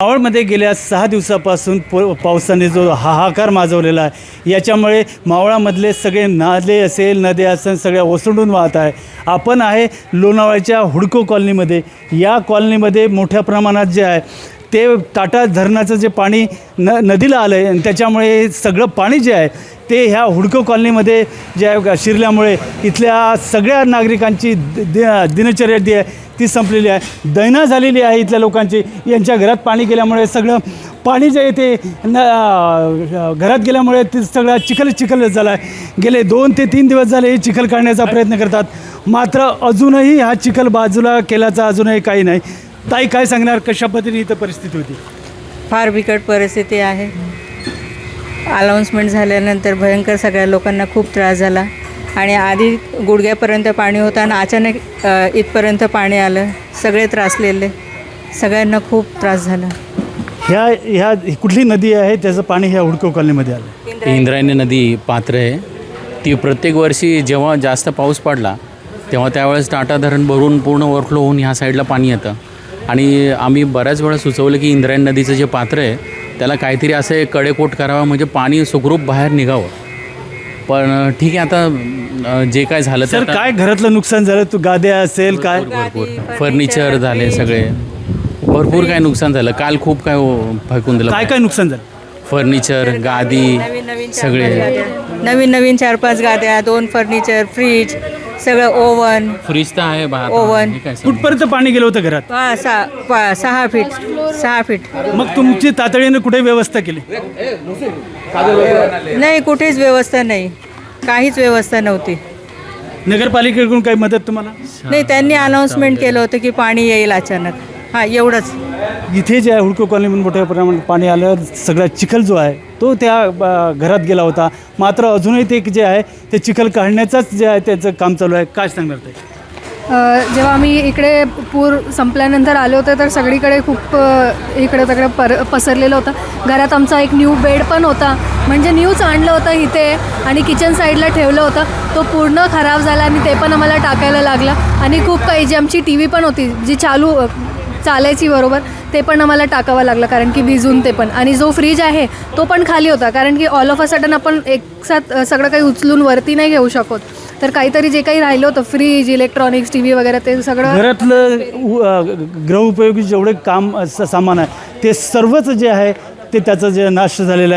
मावळमध्ये गेल्या 6 दिवसापासून पावसाने जो हाहाकार माजवलेला आहे, याच्यामुळे मावळामधले सगळे नाले असेल, नद्या असेल, सगळ्या ओसंडून वाहत आहे. आपण आहे लोणावळ्याच्या हुडको कॉलनीमध्ये. या कॉलनीमध्ये मोठ्या प्रमाणात जे आहे ते टाटा धरणाचं जे पाणी नदीला आलं आहे आणि त्याच्यामुळे सगळं पाणी जे आहे ते ह्या हुडको कॉलनीमध्ये जे आहे शिरल्यामुळे इथल्या सगळ्या नागरिकांची दिनचर्या जी आहे ती संपलेली आहे. दैना झालेली आहे इथल्या लोकांची. यांच्या घरात पाणी गेल्यामुळे सगळं पाणी जे आहे ते घरात गेल्यामुळे ते सगळं चिखल झाला आहे. गेले 2 ते 3 दिवस झाले हे चिखल काढण्याचा प्रयत्न करतात, मात्र अजूनही हा चिखल बाजूला केल्याचा अजूनही काही नाही. ताई, काय सांगणार, कशा पद्धतीने इथं परिस्थिती होती? फार बिकट परिस्थिती आहे. अनाऊन्समेंट झाल्यानंतर भयंकर सगळ्या लोकांना खूप त्रास झाला आणि आधी गुडघ्यापर्यंत पाणी होतं आणि अचानक इथपर्यंत पाणी आलं. सगळे त्रासलेले, सगळ्यांना खूप त्रास झाला. ह्या कुठली नदी आहे त्याचं पाणी ह्या हुडको कॉलनीमध्ये आलं? इंद्रायणी नदी पात्र आहे. ती प्रत्येक वर्षी जेव्हा जास्त पाऊस पडला तेव्हा त्यावेळेस टाटा धरण भरून पूर्ण ओव्हरफ्लो होऊन ह्या साईडला पाणी येतं. आणि आम्ही बऱ्याच वेळा सुचवलं की इंद्रायणी नदीचं जे पात्र आहे त्याला काहीतरी असं कडेकोट करावं म्हणजे पाणी सुखरूप बाहेर निघावं. पण ठीक आहे, आता जे काय झालं सर, काय घरातलं नुकसान झालं? तू गाद्या असेल काय? भरपूर फर्निचर झाले, सगळे भरपूर काय नुकसान झालं. काल खूप काय फेकून दिलं. काय नुकसान झालं? फर्निचर, गादी, सगळे नवीन 4-5 गाद्या, 2 फर्निचर, फ्रीज, सगळं ओव्हन. फ्रीज तर आहे ओव्हन. कुठपर्यंत पाणी गेलं होतं घरात? 6 फीट. मग तुमची तातडीने कुठे व्यवस्था केली? नाही, कुठेच व्यवस्था नाही, काहीच व्यवस्था नव्हती. नगरपालिकेकडून काही मदत तुम्हाला? नाही, त्यांनी अनाऊन्समेंट केलं होतं की पाणी येईल अचानक. हां, एवढंच. इथे जे आहे हुडको कॉलनीमध्ये मोठ्या प्रमाणात पाणी आलं. सगळा चिखल जो आहे तो त्या घरात गेला होता, मात्र अजूनही ते जे आहे ते चिखल काढण्याचंच जे आहे त्याचं काम चालू आहे. काय सांगणार ते? जेव्हा आम्ही इकडे पूर संपल्यानंतर आले होते तर सगळीकडे खूप इकडे तिकडे पसरलेलं होतं. घरात आमचा एक न्यू बेड पण होता, म्हणजे न्यूच आणलं होतं इथे आणि किचन साईडला ठेवलं होतं. तो पूर्ण खराब झाला आणि ते पण आम्हाला टाकायला लागलं. आणि खूप काही, जी आमची टी व्ही पण होती जी चालायची बरोबर, ते पण आम्हाला टाकावं लागलं कारण की भिजून ते पण. आणि जो फ्रीज आहे तो पण खाली होता कारण की ऑल ऑफ अ सडन आपण एकसाथ सगळं काही उचलून वरती नाही घेऊ शकत. तर काहीतरी जे काही राहिलं होतं, फ्रीज, इलेक्ट्रॉनिक्स, टी व्ही वगैरे, ते सगळं घरातलं गृहउपयोगी जेवढे सामान आहे ते सर्वच जे आहे ते त्याचं जे नाश झालेलं आहे.